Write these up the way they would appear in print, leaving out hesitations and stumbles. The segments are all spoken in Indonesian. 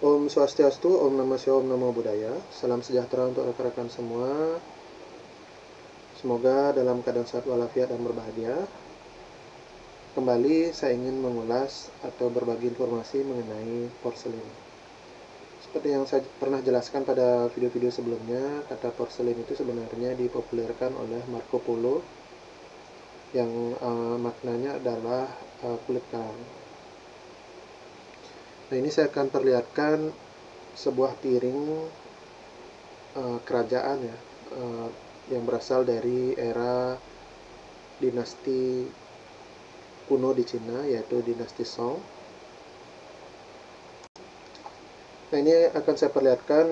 Om Swastiastu, Om Namo Shivaya, Om Namo Buddhaya. Salam sejahtera untuk rekan-rekan semua. Semoga dalam keadaan sehat walafiat dan berbahagia. Kembali saya ingin mengulas atau berbagi informasi mengenai porselin. Seperti yang saya pernah jelaskan pada video-video sebelumnya, kata porselin itu sebenarnya dipopulerkan oleh Marco Polo yang maknanya adalah kulit kerang. Nah, ini saya akan perlihatkan sebuah piring kerajaan ya, yang berasal dari era dinasti kuno di Cina, yaitu dinasti Song. Nah, ini akan saya perlihatkan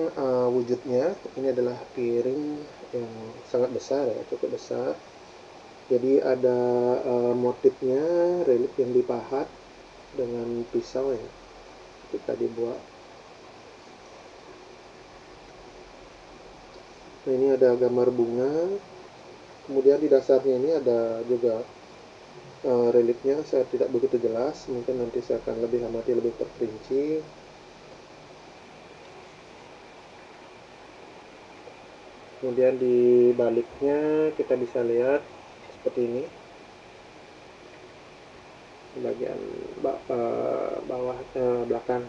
wujudnya. Ini adalah piring yang sangat besar ya, cukup besar. Jadi ada motifnya, relief yang dipahat dengan pisau ya, ketika dibuat. Nah, ini ada gambar bunga. Kemudian di dasarnya ini ada juga reliefnya, saya tidak begitu jelas, mungkin nanti saya akan lebih amati lebih terperinci. Kemudian di baliknya kita bisa lihat seperti ini, bagian bawah belakang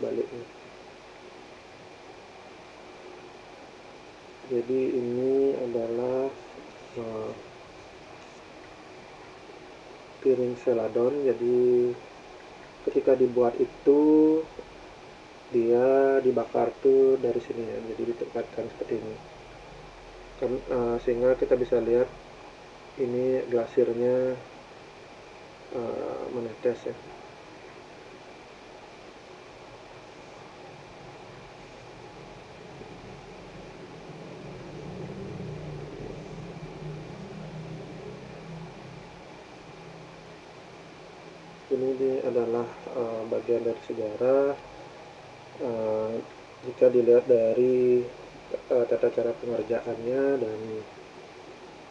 baliknya. Jadi ini adalah piring celadon. Jadi ketika dibuat itu dia dibakar tuh dari sini ya, jadi ditekatkan seperti ini kan, sehingga kita bisa lihat ini glasirnya menetes ya. Ini adalah bagian dari sejarah. Jika dilihat dari tata cara pengerjaannya dan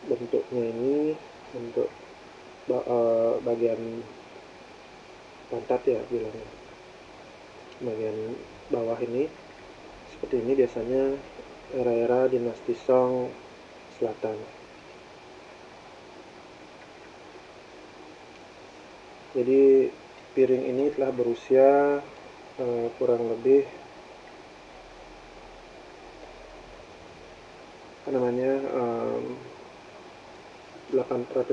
bentuknya, ini bentuk bagian pantat ya bilangnya, bagian bawah ini seperti ini biasanya era-era dinasti Song Selatan. Jadi piring ini telah berusia kurang lebih 800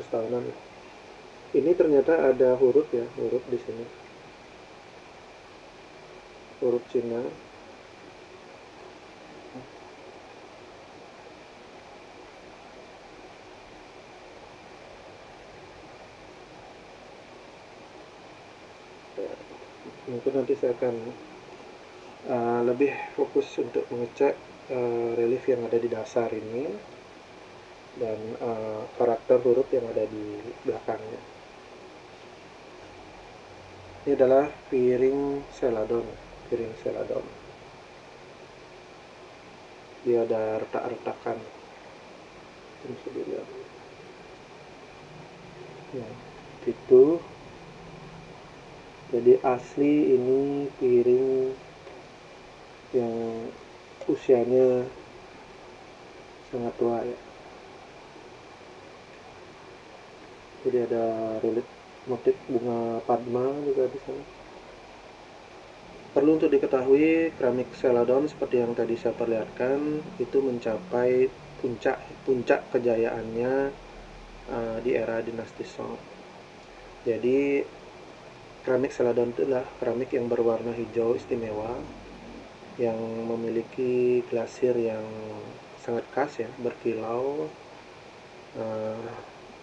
tahunan. Ini ternyata ada huruf ya, huruf di sini, huruf Cina. Mungkin nanti saya akan lebih fokus untuk mengecek relief yang ada di dasar ini dan karakter huruf yang ada di belakangnya. Ini adalah piring celadon, piring celadon. Dia ada retak-retakan. Ini bisa dilihat. Ya, itu. Jadi asli ini piring yang usianya sangat tua ya. Jadi ada relief motif bunga padma juga di sana. Perlu untuk diketahui, keramik celadon seperti yang tadi saya perlihatkan itu mencapai puncak kejayaannya di era dinasti Song. Jadi keramik celadon itu adalah keramik yang berwarna hijau istimewa, yang memiliki glasir yang sangat khas ya, berkilau,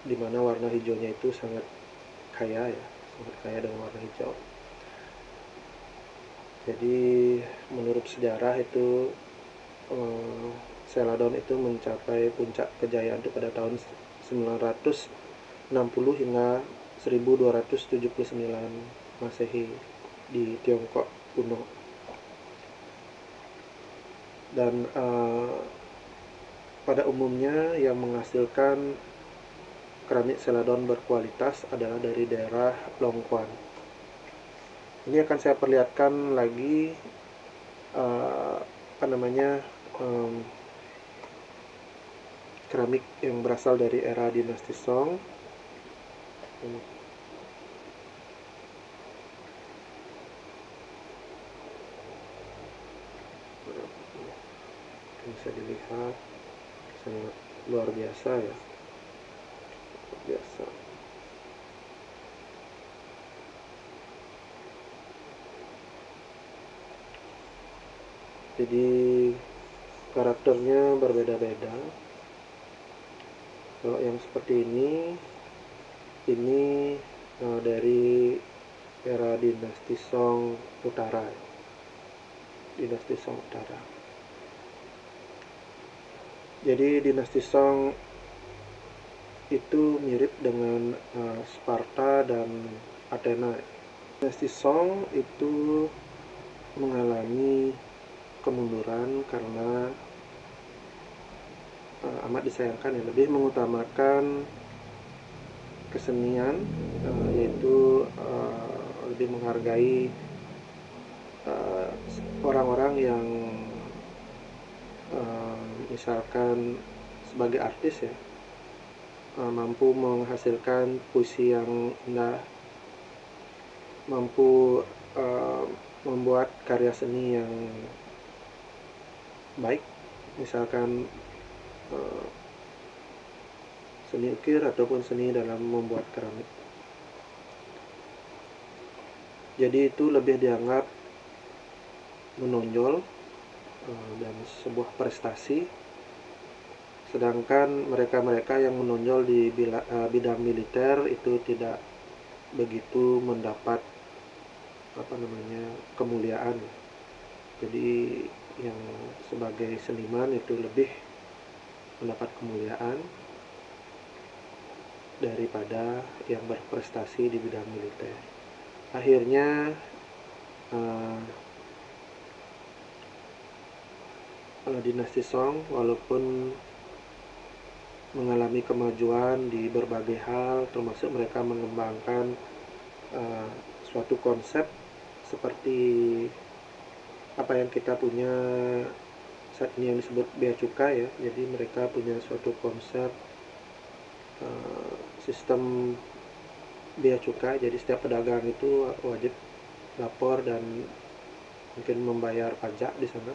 di mana warna hijaunya itu sangat kaya ya, sangat kaya dengan warna hijau. Jadi menurut sejarah itu celadon itu mencapai puncak kejayaan itu pada tahun 960 hingga 1279 Masehi di Tiongkok kuno. Dan pada umumnya yang menghasilkan keramik celadon berkualitas adalah dari daerah Longquan. Ini akan saya perlihatkan lagi keramik yang berasal dari era dinasti Song. Ini bisa dilihat sangat luar biasa ya, luar biasa. Jadi karakternya berbeda-beda. Kalau yang seperti ini dari era dinasti Song Utara, dinasti Song Utara. Jadi dinasti Song itu mirip dengan Sparta dan Athena. Dinasti Song itu mengalami kemunduran karena amat disayangkan ya, lebih mengutamakan kesenian, yaitu lebih menghargai orang-orang yang misalkan sebagai artis ya, mampu menghasilkan puisi yang indah, mampu membuat karya seni yang baik, misalkan seni ukir ataupun seni dalam membuat keramik. Jadi itu lebih dianggap menonjol dan sebuah prestasi, sedangkan mereka-mereka yang menonjol di bidang militer itu tidak begitu mendapat kemuliaan. Jadi yang sebagai seniman itu lebih mendapat kemuliaan daripada yang berprestasi di bidang militer. Akhirnya dinasti Song walaupun mengalami kemajuan di berbagai hal, termasuk mereka mengembangkan suatu konsep seperti apa yang kita punya saat ini yang disebut bea cukai ya. Jadi mereka punya suatu konsep sistem bea cukai. Jadi setiap pedagang itu wajib lapor dan mungkin membayar pajak di sana,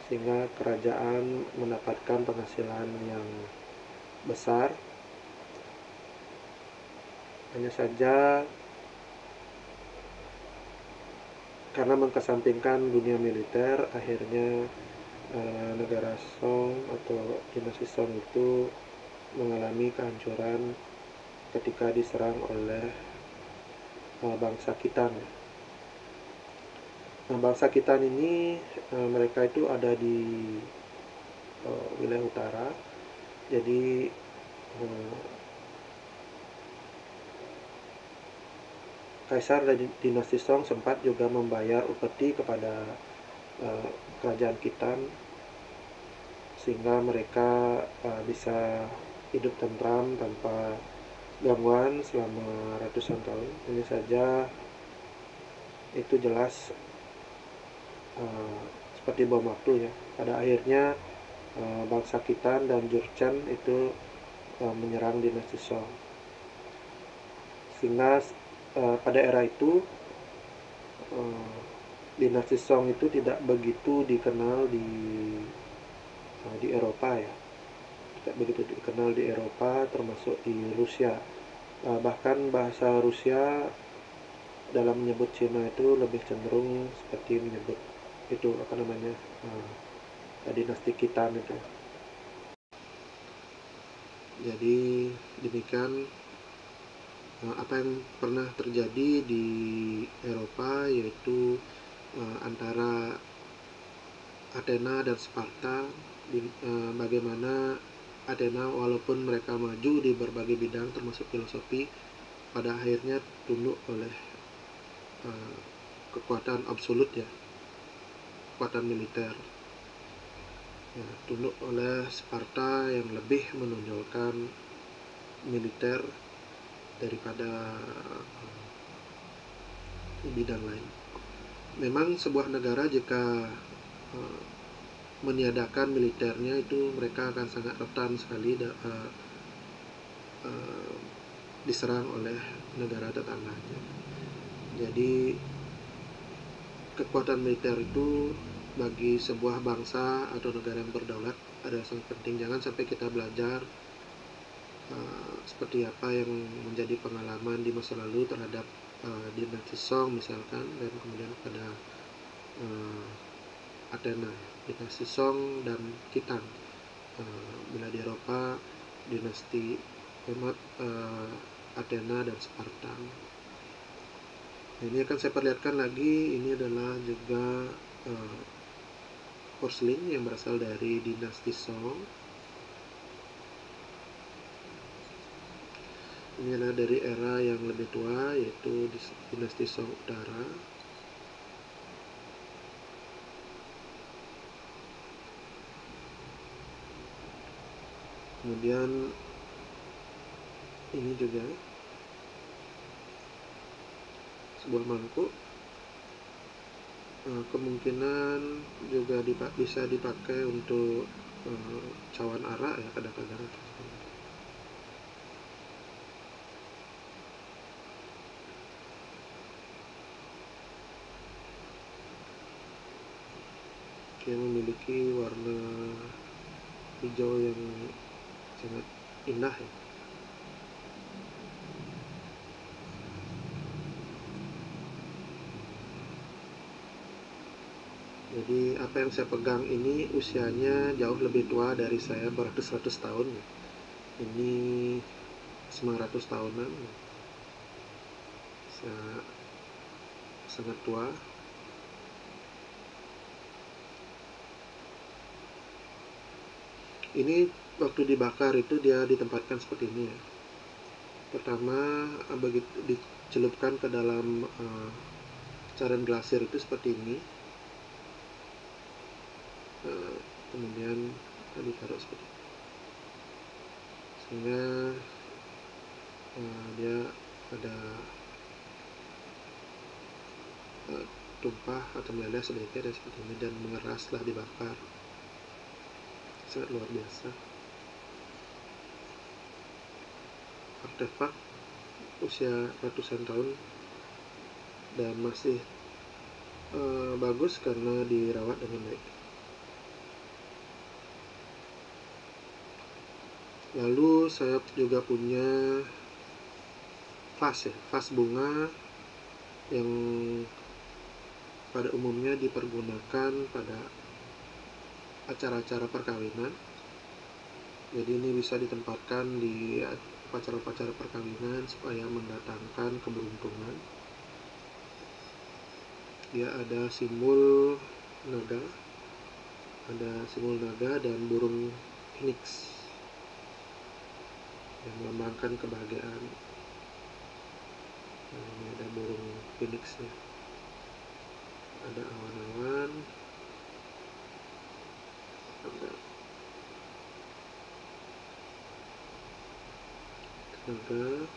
sehingga kerajaan mendapatkan penghasilan yang besar. Hanya saja karena mengkesampingkan dunia militer, akhirnya negara Song atau dinasti Song itu mengalami kehancuran ketika diserang oleh bangsa Khitan. Nah, bangsa Khitan ini mereka itu ada di wilayah utara. Jadi Kaisar dari dinasti Song sempat juga membayar upeti kepada kerajaan Khitan sehingga mereka bisa hidup tentram tanpa gangguan selama ratusan tahun. Ini saja itu jelas seperti bom waktu ya. Pada akhirnya bangsa Khitan dan Jurchen itu menyerang dinasti Song, sehingga pada era itu dinasti Song itu tidak begitu dikenal di Eropa ya, tidak begitu dikenal di Eropa, termasuk di Rusia. Bahkan bahasa Rusia dalam menyebut Cina itu lebih cenderung seperti menyebut itu dinasti Khitan itu. Jadi demikian apa yang pernah terjadi di Eropa, yaitu antara Athena dan Sparta, bagaimana Athena walaupun mereka maju di berbagai bidang termasuk filosofi, pada akhirnya tunduk oleh kekuatan absolut ya, kekuatan militer ya, tunduk oleh Sparta yang lebih menonjolkan militer daripada bidang lain. Memang sebuah negara jika meniadakan militernya itu mereka akan sangat rentan sekali diserang oleh negara tetangganya. Jadi kekuatan militer itu bagi sebuah bangsa atau negara yang berdaulat adalah sangat penting. Jangan sampai kita belajar seperti apa yang menjadi pengalaman di masa lalu terhadap dinasti Song misalkan, dan kemudian pada Athena, dinasti Song dan Khitan. Bila di Eropa, dinasti Athena dan Sparta. Ini akan saya perlihatkan lagi. Ini adalah juga porselin yang berasal dari dinasti Song. Ini adalah dari era yang lebih tua, yaitu dinasti Song Utara. Kemudian ini juga sebuah mangkuk, kemungkinan juga bisa dipakai untuk cawan arak ya kadang-kadang. Yang memiliki warna hijau yang sangat indah ya. Jadi apa yang saya pegang ini usianya jauh lebih tua dari saya, beratus-ratus tahun. Ini 900 tahunan. Sangat tua. Ini waktu dibakar itu dia ditempatkan seperti ini ya. Pertama begitu dicelupkan ke dalam cairan glasir itu seperti ini. Kemudian ditaruh seperti ini. Sehingga dia ada tumpah atau meleleh sedikit dan seperti ini, dan mengeras setelah dibakar. Sangat luar biasa. Artefak usia ratusan tahun dan masih bagus karena dirawat dengan baik. Lalu saya juga punya vas bunga yang pada umumnya dipergunakan pada acara-acara perkawinan. Jadi ini bisa ditempatkan di upacara-upacara perkawinan supaya mendatangkan keberuntungan. Dia ada simbol naga, dan burung phoenix yang melambangkan kebahagiaan. Ini ada burung phoenixnya, ada awan-awan, ada naga,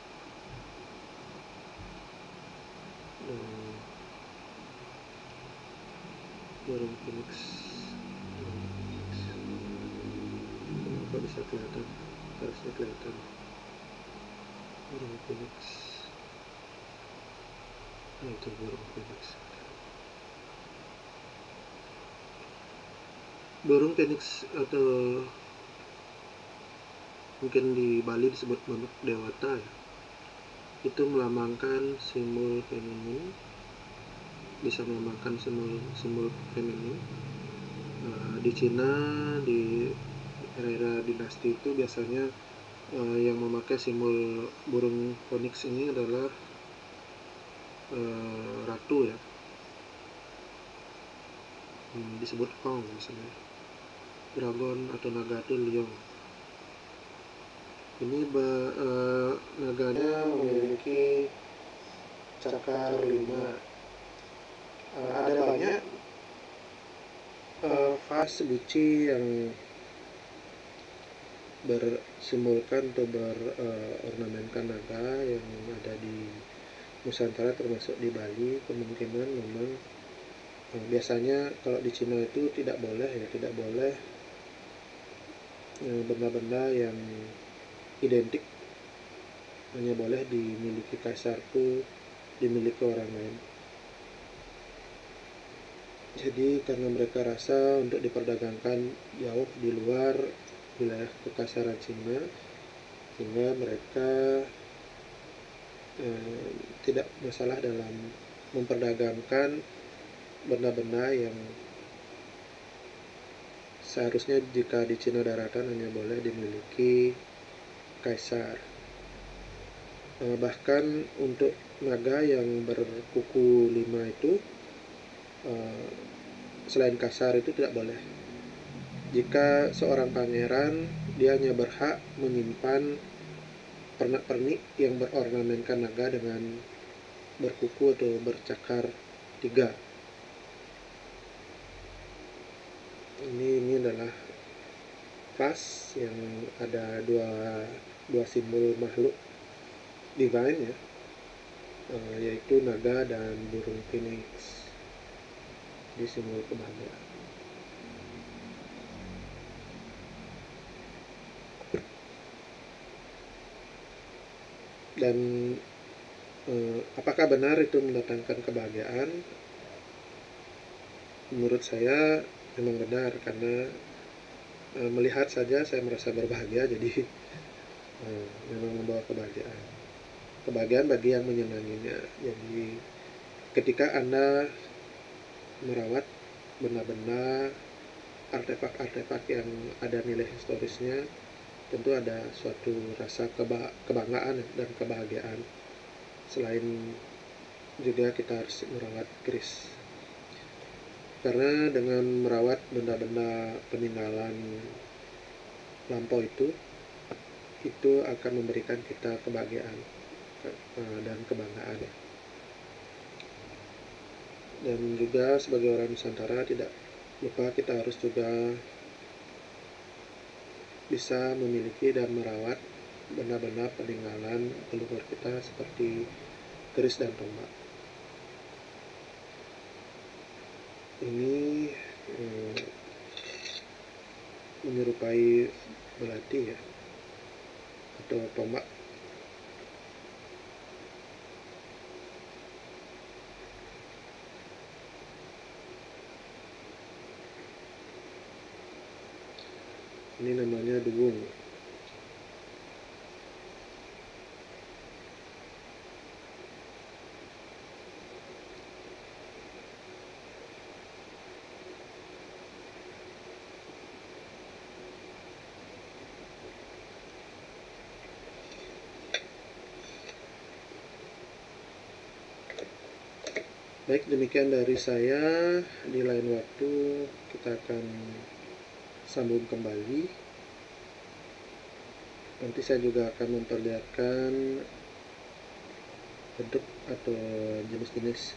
dan burung phoenix. Kenapa bisa kelihatan? Harusnya kelihatan burung phoenix. Itu burung phoenix. Burung phoenix atau mungkin di Bali disebut manuk dewata ya. Itu melambangkan simbol feminin, bisa melambangkan simbol feminin. Di Cina di era dinasti itu biasanya yang memakai simbol burung phoenix ini adalah ratu ya, disebut Hong misalnya. Dragon atau naga itu Liong. Ini naganya memiliki cakar 5. Ada banyak vas guci yang bersimbolkan atau berornamenkan naga yang ada di Nusantara termasuk di Bali, kemungkinan memang biasanya kalau di Cina itu tidak boleh benda-benda yang identik, hanya boleh dimiliki kaisar itu dimiliki orang lain. Jadi karena mereka rasa untuk diperdagangkan jauh di luar wilayah kekaisaran Cina, sehingga mereka tidak masalah dalam memperdagangkan benda-benda yang seharusnya jika di Cina daratan hanya boleh dimiliki kaisar. Bahkan untuk naga yang berkuku 5 itu selain kaisar itu tidak boleh. Jika seorang pangeran, dia hanya berhak menyimpan pernak-pernik yang berornamenkan naga dengan berkuku atau bercakar 3. Ini adalah vas yang ada dua simbol makhluk divine ya, yaitu naga dan burung phoenix. Di simbol kebahagiaan. Dan apakah benar itu mendatangkan kebahagiaan? Menurut saya memang benar, karena melihat saja saya merasa berbahagia, jadi memang membawa kebahagiaan bagi yang menyenanginya. Jadi ketika Anda merawat benda-benda, artefak-artefak yang ada nilai historisnya, tentu ada suatu rasa kebanggaan dan kebahagiaan. Selain juga kita harus merawat keris, karena dengan merawat benda-benda peninggalan lampau itu akan memberikan kita kebahagiaan dan kebanggaan. Dan juga sebagai orang Nusantara, tidak lupa kita harus juga bisa memiliki dan merawat benda-benda peninggalan leluhur kita seperti keris dan tombak. Ini menyerupai melati ya, atau tombak. Ini namanya duwung. Baik, demikian dari saya. Di lain waktu kita akan sambung kembali. Nanti saya juga akan memperlihatkan bentuk atau jenis-jenis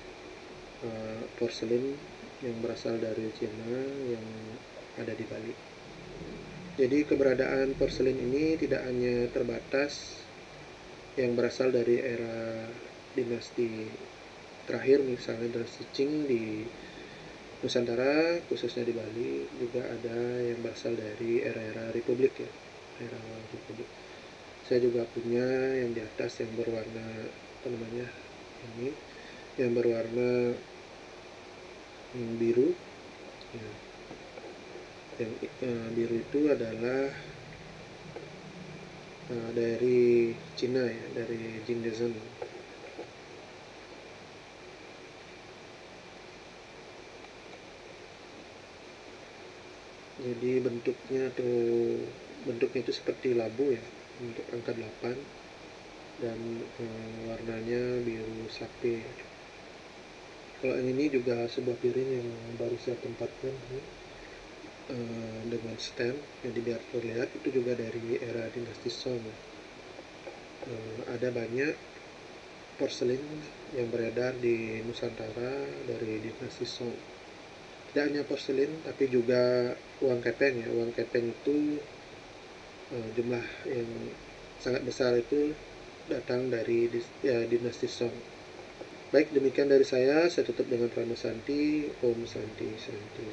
porselin yang berasal dari Cina yang ada di Bali. Jadi keberadaan porselin ini tidak hanya terbatas yang berasal dari era dinasti terakhir, misalnya dinasti Qing di Nusantara, khususnya di Bali, juga ada yang berasal dari era-era Republik ya, era Republik. Saya juga punya yang di atas yang berwarna ini, yang berwarna biru. Ya. Yang biru itu adalah dari Cina ya, dari Jingdezhen. Jadi bentuknya itu seperti labu ya, untuk angka 8, dan warnanya biru sapi. Kalau yang ini juga sebuah piring yang baru saya tempatkan ya, dengan stand yang biar terlihat itu juga dari era dinasti Song. Ada banyak porselin yang beredar di Nusantara dari dinasti Song. Tidak hanya porselin, tapi juga uang kepeng ya. Uang kepeng itu jumlah yang sangat besar itu datang dari dinasti Song. Baik, demikian dari saya tutup dengan Prana Santi. Om Santi Santi.